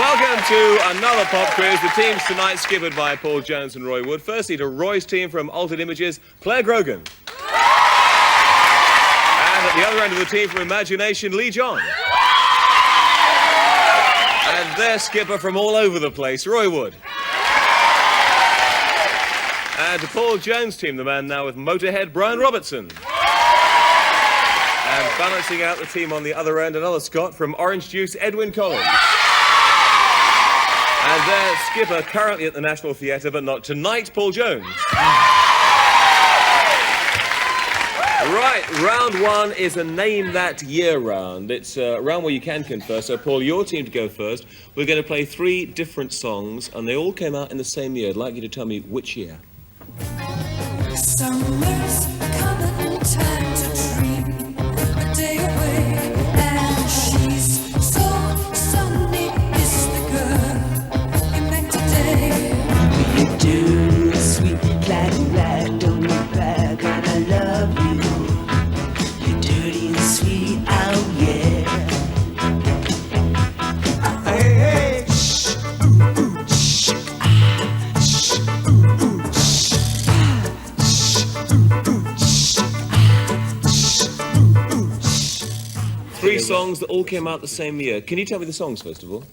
Welcome to another pop quiz. The teams tonight skippered by Paul Jones and Roy Wood. Firstly to Roy's team from Altered Images, Clare Grogan. And at the other end of the team from Imagination, Leee John. And their skipper from all over the place, Roy Wood. And to Paul Jones' team, the man now with Motorhead, Brian Robertson. And balancing out the team on the other end, another Scot from Orange Juice, Edwyn Collins. And their skipper currently at the National Theatre, but not tonight, Paul Jones. Right, round one is a Name That Year round. It's a round where you can confer. So, Paul, your team to go first. We're going to play 3 different songs, and they all came out in the same year. I'd like you to tell me which year. Summer's coming, time to dream a day away, and she's so sunny. Is the girl you met today? You do, sweet black, don't look back, and I love you. You're dirty and sweet, oh yeah. Hey, hey, shh, ooh, ooh, shh, ah, shh, ooh, ooh, shh, ah, shh, ooh, ooh, shh, ah, shh, ooh, ooh, shh. 3 songs that all came out the same year. Can you tell me the songs, first of all?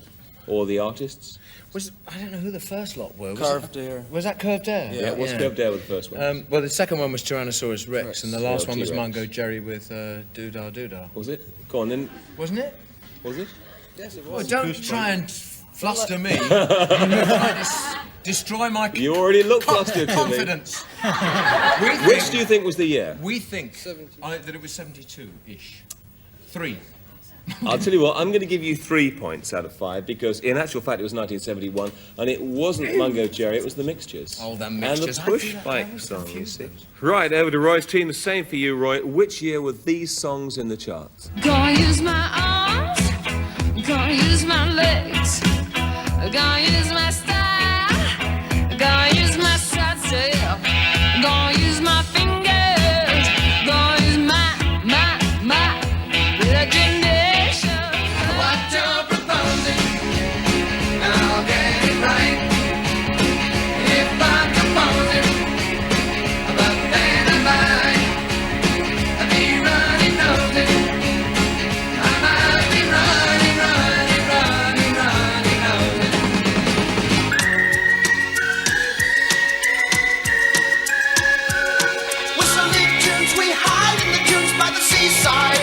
Or the artists? I don't know who the first lot were. Curved Air. Was that Curved Air? Yeah, what's Curved Air with the first one? Well, the second one was Tyrannosaurus Rex, and the last one was T-Rex. Mungo Jerry with Doodah Doodah. Was it? Go on, then. Wasn't it? Was it? Yes, it Well, was. don't try and fluster me. You're trying to destroy my You already look flustered to me. confidence. Which do you think was the year? We think that it was 72-ish. 3. I'll tell you what, I'm going to give you 3 points out of 5 because in actual fact it was 1971 and it wasn't Mungo Jerry, it was the Mixtures. Oh, the Mixtures. And the Push Bike song, you see. Right, over to Roy's team, the same for you, Roy. Which year were these songs in the charts? Gonna use my arms, gonna use my legs, gonna use my style, gonna use my self, gonna use my fingers, gonna use my imagination. What you're proposing, I'll get it right. If I'm composing, but then I'd be running nosing. I might be running nosing. Whistling tunes, we hide in the dunes by the seaside.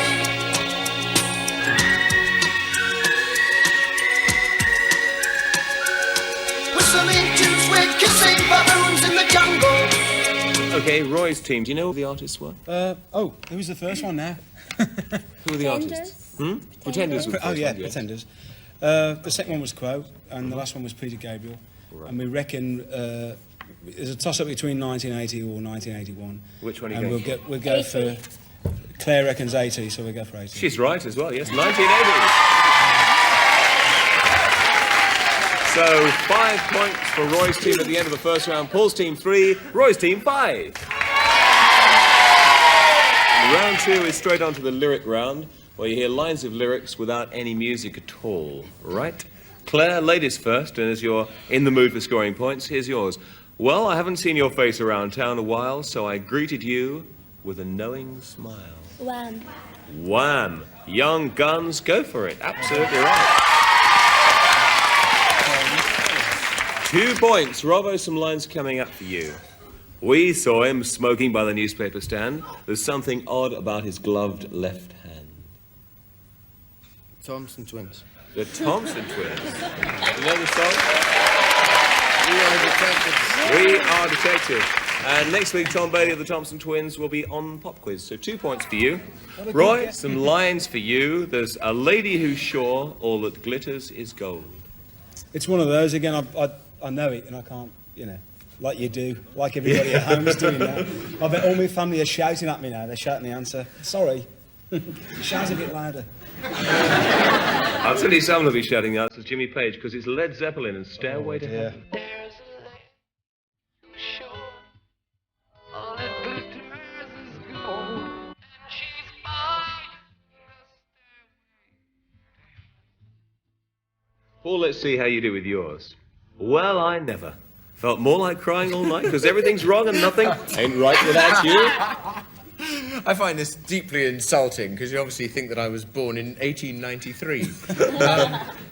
Whistling tunes, we're kissing baboons in the jungle. Okay, Roy's team, do you know who the artists were? Who was the first one now? Who were the artists? Pretenders was the first one, yes. Pretenders. The second one was Quo, and the last one was Peter Gabriel. Right. And we reckon there's a toss-up between 1980 or 1981. Which one are you and going we'll go for... Claire reckons 80, so we'll go for 80. She's right as well, yes, 1980. So, 5 points for Roy's team at the end of the first round. Paul's team 3, Roy's team 5. Round 2 is straight on to the lyric round, where you hear lines of lyrics without any music at all, right? Claire, ladies first, and as you're in the mood for scoring points, here's yours. Well, I haven't seen your face around town a while, so I greeted you with a knowing smile. Wham. Wham! Young Guns, go for it. Absolutely right. 2 points. Robbo, some lines coming up for you. We saw him smoking by the newspaper stand. There's something odd about his gloved left hand. Thompson Twins. The Thompson Twins. You know the song? We are detectives. We are detectives. And next week, Tom Bailey of the Thompson Twins will be on Pop Quiz. So 2 points for you. Roy, some lines for you. There's a lady who's sure all that glitters is gold. It's one of those, again, I know it, and I can't, like you do, like everybody at home is doing now. I bet all my family are shouting at me now. They're shouting the answer. Sorry. Shout a bit louder. I'll tell you someone will be shouting the answer. It's Jimmy Page, because it's Led Zeppelin and Stairway to Heaven. There's a lady sure all that glitters is gold, and she's on the stairway. Paul, let's see how you do with yours. Well, I never. Felt more like crying all night because everything's wrong and nothing ain't right without you. I find this deeply insulting because you obviously think that I was born in 1893.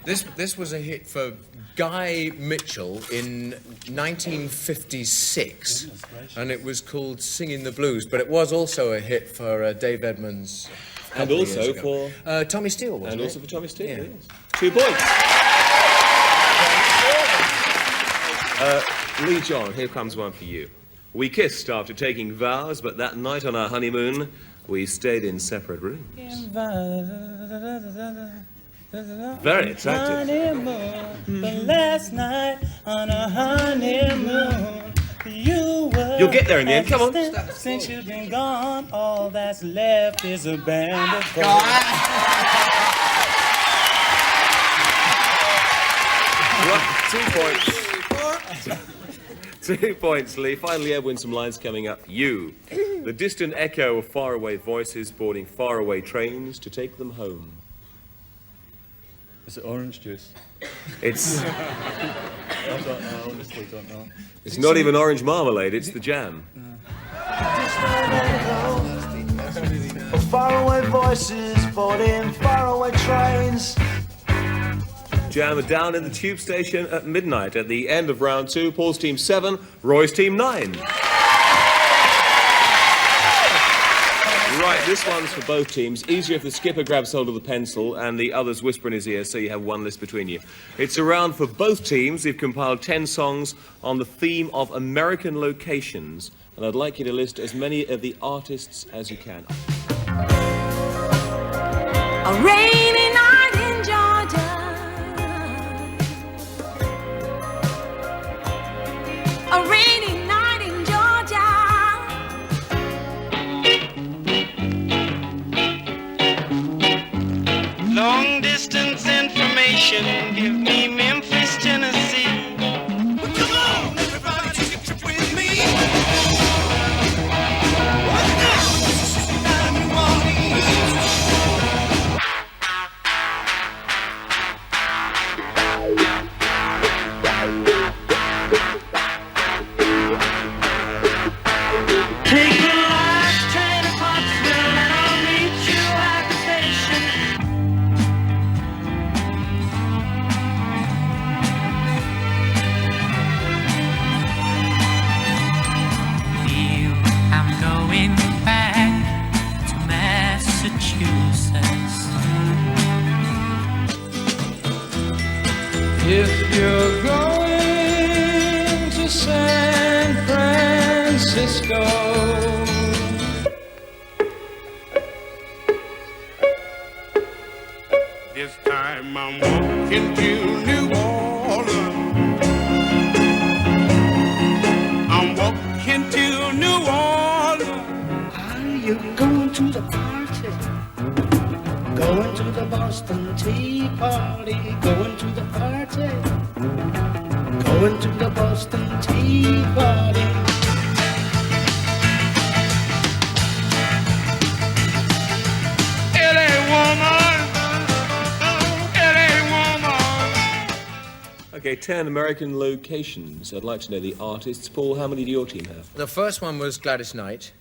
This was a hit for Guy Mitchell in 1956, and it was called Singing the Blues, but it was also a hit for Dave Edmunds. And also for... Tommy Steele, wasn't And it? also for Tommy Steele, Yeah. yes. 2 points. Leee John, here comes one for you. We kissed after taking vows, but that night on our honeymoon, we stayed in separate rooms. Very attractive. But last night on a honeymoon, you were. You'll get there in the end, come on. Since you've been gone, all that's left is a band of Right, 2 points. 2 points, Lee. Finally, Edwyn, some lines coming up. You, the distant echo of faraway voices boarding faraway trains to take them home. Is it orange juice? It's I honestly don't know. it's not even orange marmalade, it's the jam. Faraway voices boarding faraway trains. Jam are down in the tube station at midnight at the end of round 2. Paul's team 7, Roy's team 9. Right, this one's for both teams. Easier if the skipper grabs hold of the pencil and the others whisper in his ear, so you have one list between you. It's a round for both teams. We've compiled 10 songs on the theme of American locations, and I'd like you to list as many of the artists as you can. A rainy night in Georgia. A rainy night in Georgia. Long distance information, give me Memphis, Tennessee. Well, come on, everybody, take a trip with me. Mississippi down in New Orleans. Take the last train to Pottsville and I'll meet you at the station. Feel I'm going back to Massachusetts. If you're going to San Francisco, this time I'm walking to New Orleans. I'm walking to New Orleans. Are you going to the party? Going to the Boston Tea Party? Going to the party? Going to the Boston Tea Party? LA woman, LA woman. Okay, 10 American locations. I'd like to know the artists. Paul, how many do your team have? The first one was Gladys Knight.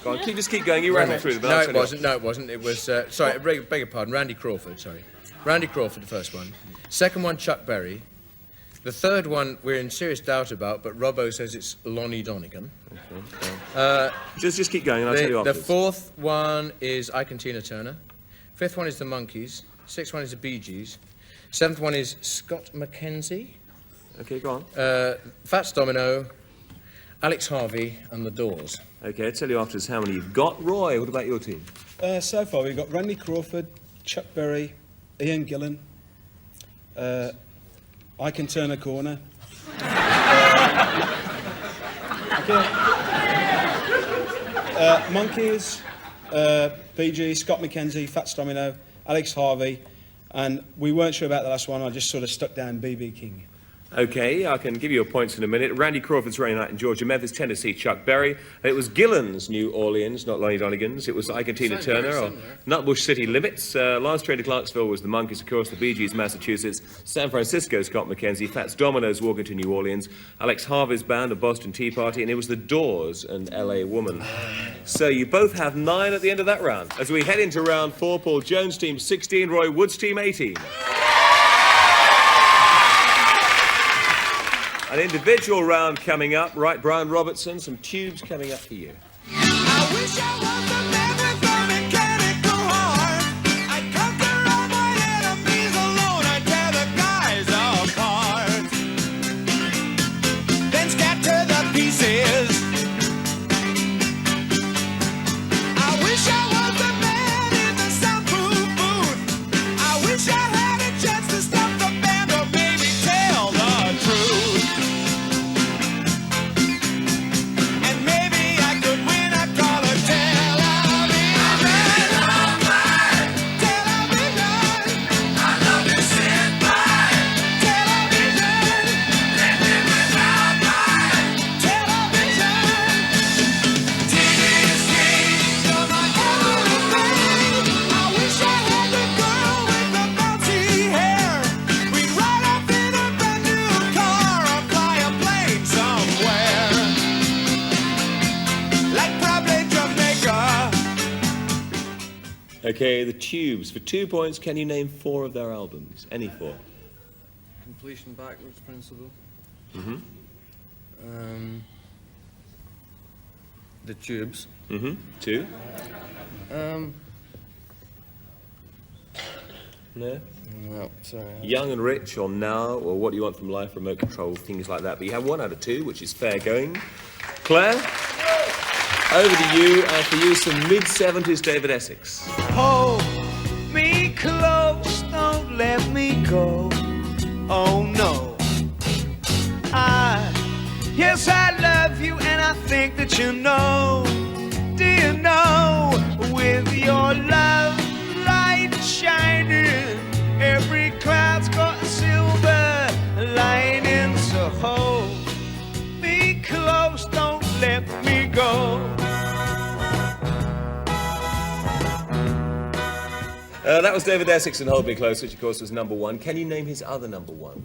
Go on, just keep going. You rattle through them. but No, I'll it tell you wasn't. No, it wasn't. It was, sorry, beg your pardon, Randy Crawford, sorry. Randy Crawford, the first one. Second one, Chuck Berry. The third one, we're in serious doubt about, but Robbo says it's Lonnie Donegan. Just keep going and I'll tell you The afterwards. fourth one is Ike and Tina Turner. Fifth one is the Monkees. Sixth one is the Bee Gees. Seventh one is Scott McKenzie. Okay, go on. Fats Domino, Alex Harvey, and The Doors. Okay, I'll tell you afterwards how many you've got. Roy, what about your team? So far, we've got Randy Crawford, Chuck Berry, Ian Gillan, I Can Turn a Corner. Monkees, Bee Gees, Scott McKenzie, Fats Domino, Alex Harvey, and we weren't sure about the last one. I just sort of stuck down B.B. King. Okay, I can give you your points in a minute. Randy Crawford's Rainy Night in Georgia, Memphis, Tennessee, Chuck Berry. It was Gillan's New Orleans, not Lonnie Donegan's. It was Ike and Tina Turner, or Nutbush City Limits. Last Train to Clarksville was the Monkees, of course, the Bee Gees, Massachusetts. San Francisco, Scott McKenzie. Fats Domino's Walking to New Orleans. Alex Harvey's band, a Boston Tea Party. And it was the Doors and L.A. Woman. So you both have 9 at the end of that round. As we head into round 4, Paul Jones' team 16, Roy Wood's team 18. An individual round coming up. Right, Brian Robertson, some tubes coming up for you. I wish I was a man with a mechanical heart. I'd conquer all my enemies alone. I'd tear the guys apart. Then scatter the pieces. I wish I was the man in the soundproof booth. I wish I had a chance to stop the band or maybe tell the truth. Okay, the Tubes. For 2 points, can you name 4 of their albums? Any 4? Completion backwards principle. Mm-hmm. The Tubes. Mm-hmm. 2? No? No, sorry. Young and Rich, or Now, or What Do You Want From Life, Remote Control, things like that. But you have 1 out of 2, which is fair going. Claire, over to you, and for you, some mid-70s David Essex. Hold me close, don't let me go. Oh no. Yes, I love you, and I think that you know. Do you know, with your love light shining, every cloud's got a silver lining. So hold me close, don't let me go. That was David Essex and Hold Me Close, which of course was number 1. Can you name his other number 1?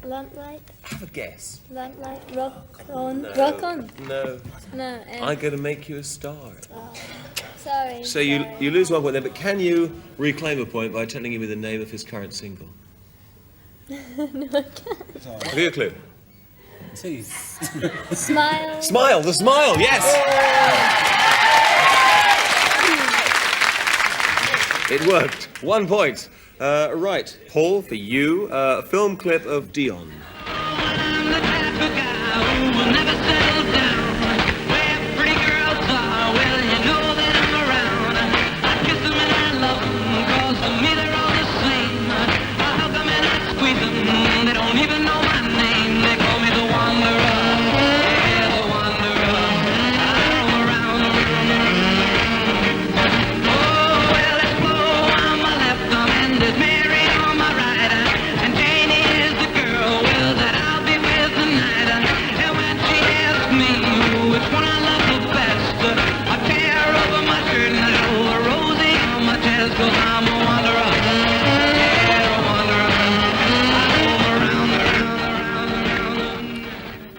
Lamplight. Have a guess. Lamplight. Rock on. No. Rock on. No. No. I'm going to make you a star. Sorry. So you lose 1 point there, but can you reclaim a point by telling me the name of his current single? No, I can't. Have you a clue? Smile. Smile, the Smile, yes! It worked. 1 point. Right, Paul, for you, a film clip of Dion.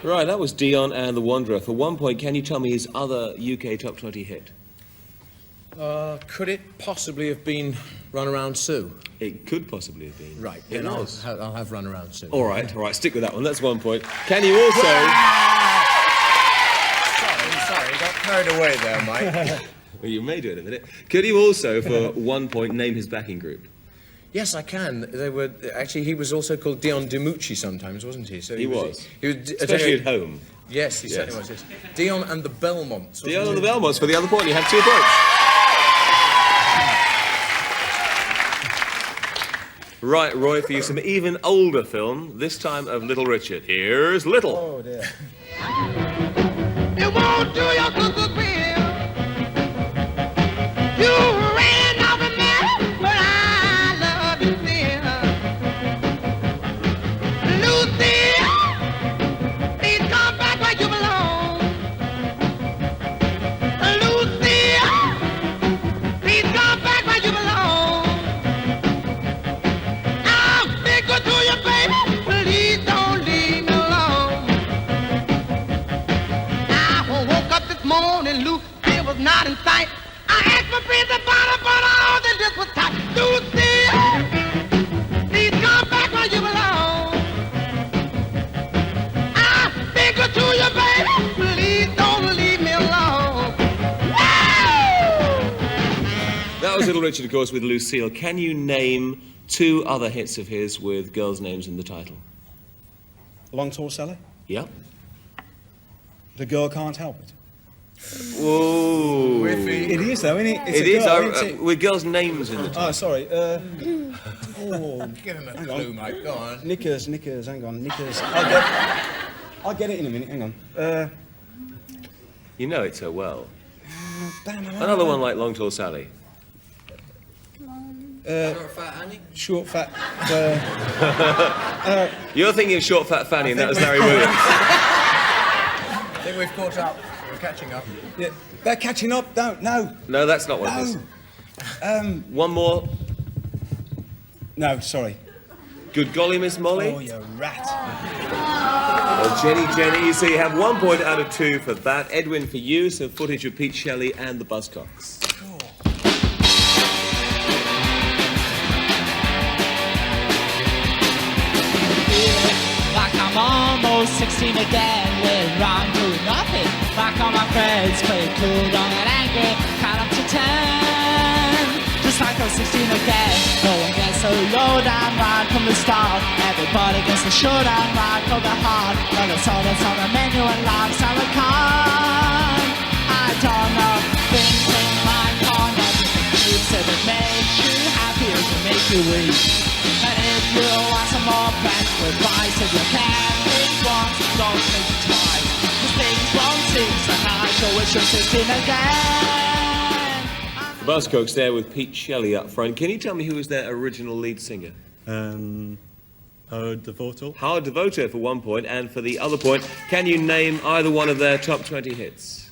Right, that was Dion and The Wanderer. For 1 point, can you tell me his other UK Top 20 hit? Could it possibly have been Run Around Sue? It could possibly have been. Right, It then was. I'll have Run Around Sue. All right, stick with that one. That's 1 point. Can you also... Sorry, got carried away there, Mike. Well, you may do it in a minute. Could you also, for 1 point, name his backing group? Yes, I can. They were actually. He was also called Dion DiMucci sometimes, wasn't he? So He was. He was Especially at home. Yes, he certainly was. Yes. Dion and the Belmonts. Dion and the Belmonts for the other point. You have 2 points. Right, Roy, for you some even older film, this time of Little Richard. Here's Little. Oh, dear. It won't do your good will. You ran off and married That was Little Richard, of course, with Lucille. Can you name 2 other hits of his with girls' names in the title? Long Tall Sally. Yep. The Girl Can't Help It. Whoa. It is though, isn't it? It's It a is, girl, isn't it? with girls' names in the title. Oh, sorry. Oh, Give him a hang clue, on. mate. Go on. Knickers, hang on, Knickers. I'll get it in a minute, hang on. You know it so well. Damn, Another one like Long Tall Sally. Short Fat Annie? Short, fat... You're thinking of Short Fat Fanny, and that was Larry Williams. I think we've caught up. We're catching up. yeah, they're catching up, don't, no. No, that's not what it is. One more. No, sorry. Good golly, Miss Molly. Oh, you rat. Well, Jenny, so you have 1 point out of 2 for that. Edwin, for you, some footage of Pete Shelley and the Buzzcocks. Like I'm almost 16 again, with rhyme to nothing. Like all my friends play cool, dumb and angry, count up to 10. Just like I'm 16 again, no one gets so low down right from the start. Everybody gets a showdown right from the heart. But it's all that's on the menu and life's on the con. I don't know, thinking like corner. You said it makes you happy or to make you weak. And if you want some more friends with advice, if you can't think once, don't think twice. Cause things won't seem so hard, so wish you're 16 again. The Buzzcocks there with Pete Shelley up front. Can you tell me who was their original lead singer? Howard Devoto. Howard Devoto for 1 point, and for the other point, can you name either one of their top 20 hits?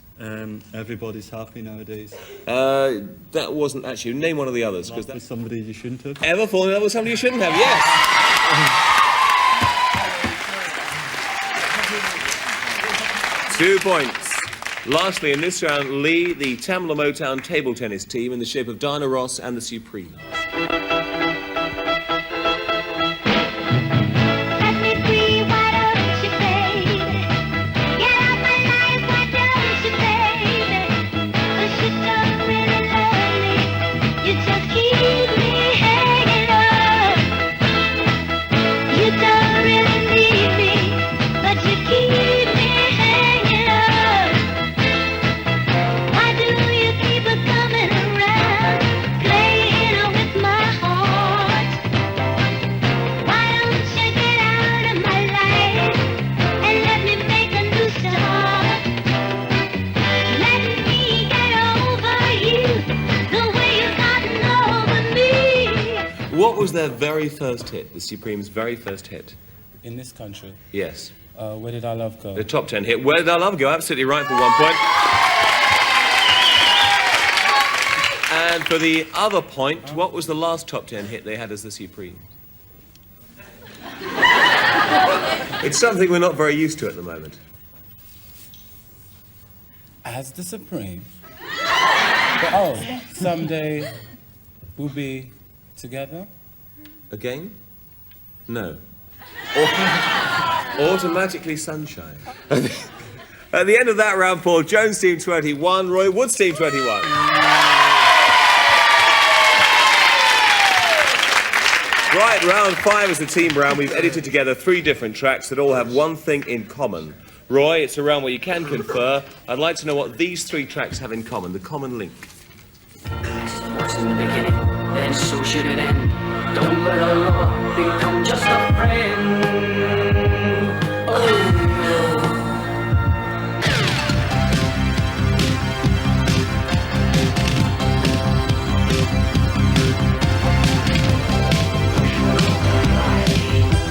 Everybody's happy nowadays. That wasn't actually. Name one of the others. Love with somebody you shouldn't have. Ever fallen in love with somebody you shouldn't have? Yes. 2 points. Lastly, in this round, Lee, the Tamla Motown table tennis team in the shape of Diana Ross and the Supremes. Set me free, why don't you, baby? Get out my life, why don't you, baby? 'Cause you don't really love me. You just keep me hanging on. You don't really need me, but you keep me hanging on. Why do you keep it coming around, playing with my heart? Why don't you get out of my life and let me make a new start? Let me get over you the way you've gotten over me. What was their very first hit, the Supremes' very first hit? In this country, Yes. Where Did Our Love Go? The top 10 hit. Where Did Our Love Go? Absolutely right for 1 point. And for the other point, what was the last top 10 hit they had as the Supremes? It's something we're not very used to at the moment. As the Supreme. Oh, someday we'll be together. Again? No. Automatically Sunshine. At the end of that round, Paul Jones team 21, Roy Woods team 21. Right, round 5 is the team round. We've edited together 3 different tracks that all have one thing in common. Roy, it's a round where you can confer. I'd like to know what these 3 tracks have in common, the common link. Starts in the beginning, then so should it end. Don't let a love become just a friend. Oh no.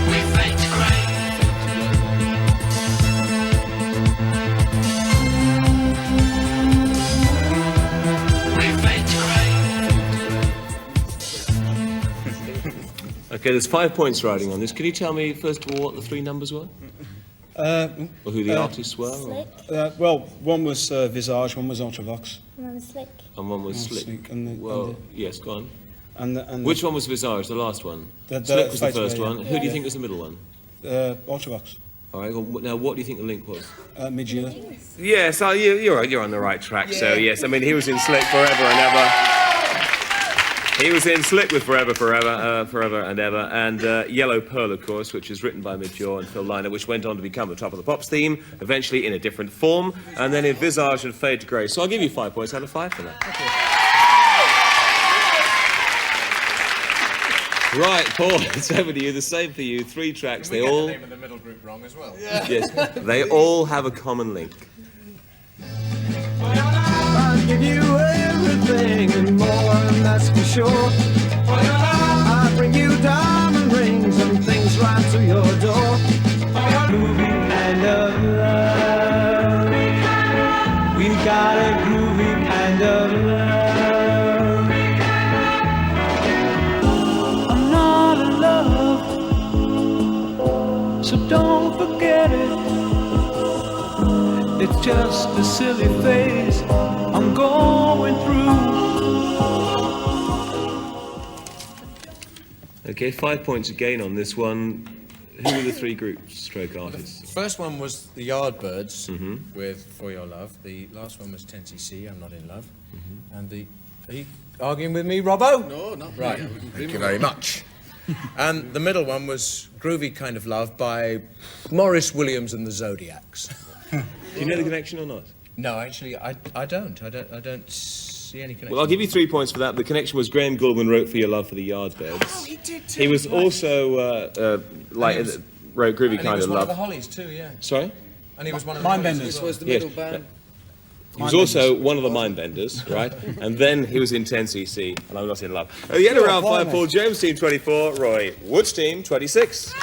We fight to cry. We fight to cry. Okay, there's 5 points riding on this. Can you tell me, first of all, what the 3 numbers were? Or who the artists were? Or, Slick. Well, one was Visage, one was Ultravox. And then Slick. and one was Oh, Slick. Slick, and the- Well, and yes, go on. And Which one was Visage, the last one? The Slick was the Fates first Way, one. yeah. Who do you Yeah. think was the middle one? Ultravox. All right, well, now what do you think the link was? Midula. Yes, you're on the right track, so yes. I mean, he was in Slick forever and ever. He was in Slick with Forever and Ever, and Yellow Pearl, of course, which was written by Midjaw and Phil Lynott, which went on to become the Top of the Pops theme, eventually in a different form, and then in Visage and Fade to Grey. So I'll give you 5 points out of 5 for that. Right, Paul, it's over to you. The same for you. 3 tracks. We they get all. the name of the middle group wrong as well. Yes, they all have a common link. I'll give you everything and more, and that's for sure. I'll bring you diamond rings and things right to your door. Groovy kind of love. We got a groovy kind of love. I'm not in love, so don't forget it. It's just a silly phase I'm going through. Okay, 5 points again on this one. Who were the 3 groups, stroke artists? The first one was the Yardbirds with For Your Love. The last one was 10cc, I'm Not in Love. And the... Are you arguing with me, Robbo? No, not Right, really. thank you very much. And the middle one was Groovy Kind of Love by Maurice Williams and the Zodiacs. Do you know the connection or not? No, actually, I don't see any connection. Well, I'll give you 3 points for that. The connection was Graham Goulburn wrote For Your Love for the Yardbirds. Oh, he did too. He was also, wrote Groovy And he Kind was of one Love. of the Hollies too, yeah. Sorry? And he was one of the Mindbenders. Hollies This as well. was the Yes. middle band. He was also one of the Mindbenders, right? And then he was in 10cc, and I'm Not in Love. At the end of round 5, Paul James, team 24, Roy Wood's team, 26.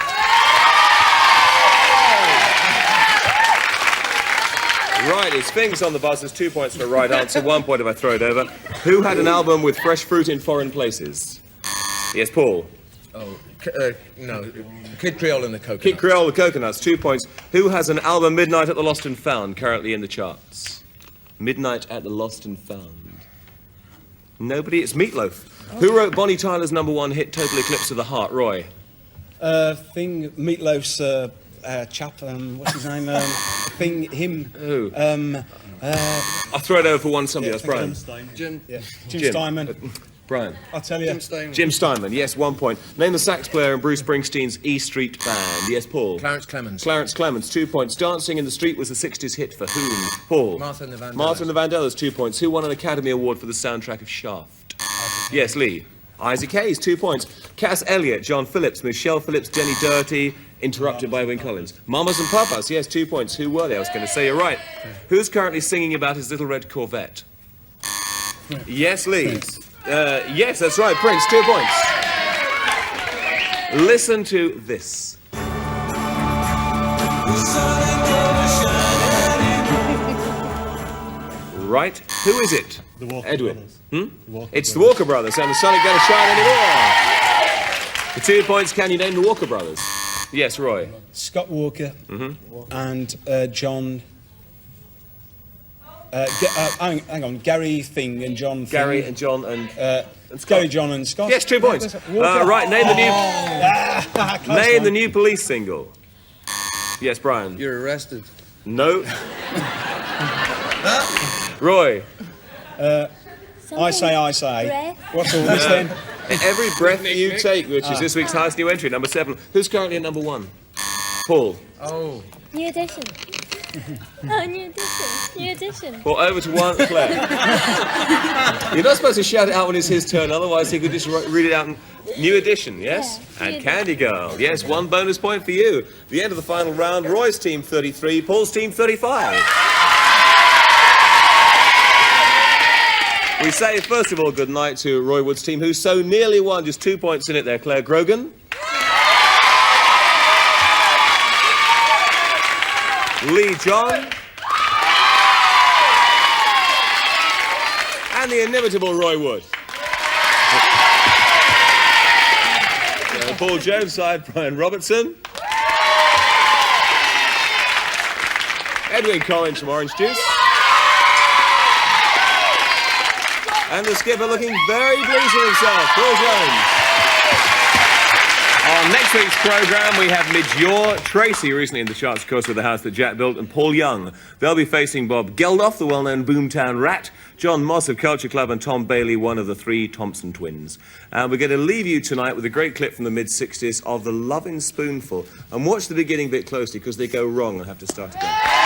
Right, it's Fingers on the buzzers, 2 points for the right answer, 1 point if I throw it over. Who had an album with fresh fruit in foreign places? Yes, Paul. No, Kid Creole and the Coconuts. Kid Creole, the Coconuts, 2 points. Who has an album, Midnight at the Lost and Found, currently in the charts? Midnight at the Lost and Found. Nobody, it's Meatloaf. Who wrote Bonnie Tyler's #1 hit, Total Eclipse of the Heart? Roy. Meatloaf's chap, what's his name? Him. Who? I'll throw it over for one somebody else. Brian. Jim. Jim Steinman. Brian. I'll tell you. Jim Steinman. Jim Steinman, yes, 1 point. Name the sax player in Bruce Springsteen's E Street Band. Yes, Paul. Clarence Clemens. Clarence Clemens, 2 points. Dancing in the Street was a 60s hit for whom? Paul. Martha and the Vandellas. Martha and the Vandellas, 2 points. Who won an Academy Award for the soundtrack of Shaft? Yes, Lee. Isaac Hayes, 2 points. Cass Elliot, John Phillips, Michelle Phillips, Jenny Doherty, interrupted by Win Collins. Mamas and Papas, yes, 2 points. Who were they? I was going to say you're right. Who's currently singing about his little red Corvette? Yes, Lee. Yes, that's right, Prince, 2 points. Listen to this. Right, who is it? The Walker Edwyn. Brothers. Hmm? The Walker It's the Brothers. Walker Brothers, and the sun ain't gonna shine anymore. For 2 points, can you name the Walker Brothers? Yes, Roy. Scott Walker and John. Hang on, Gary Thing and John. Gary Thing. and John and Gary, John, and Scott. yes, 2 points. Walker. Right, name the new Close name one. the new Police single. Yes, Brian. You're arrested. No. Roy. I say. What's all this then? Every breath you take, which is this week's highest new entry, number 7. Who's currently at number 1? Paul. Oh. New edition. Oh, new edition. New edition. Well, over to 1, Claire. You're not supposed to shout it out when it's his turn, otherwise he could just read it out in new edition, yes? Yeah, And new Candy Girl, yes, 1 bonus point for you. The end of the final round, Roy's team 33, Paul's team 35. We say, first of all, good night to Roy Wood's team, who so nearly won, just 2 points in it there, Clare Grogan. Leee John. And the inimitable Roy Wood. The Paul Jones side, Brian Robertson. Edwyn Collins from Orange Juice. And the skipper looking very pleased with himself, Paul Jones. On next week's programme, we have Midge Ure, Tracy, recently in the charts, of course, with The House That Jack Built, and Paul Young. They'll be facing Bob Geldof, the well-known Boomtown Rat, John Moss of Culture Club, and Tom Bailey, one of the three Thompson twins. And we're going to leave you tonight with a great clip from the mid-60s of The Lovin' Spoonful. And watch the beginning bit closely, because they go wrong and have to start again.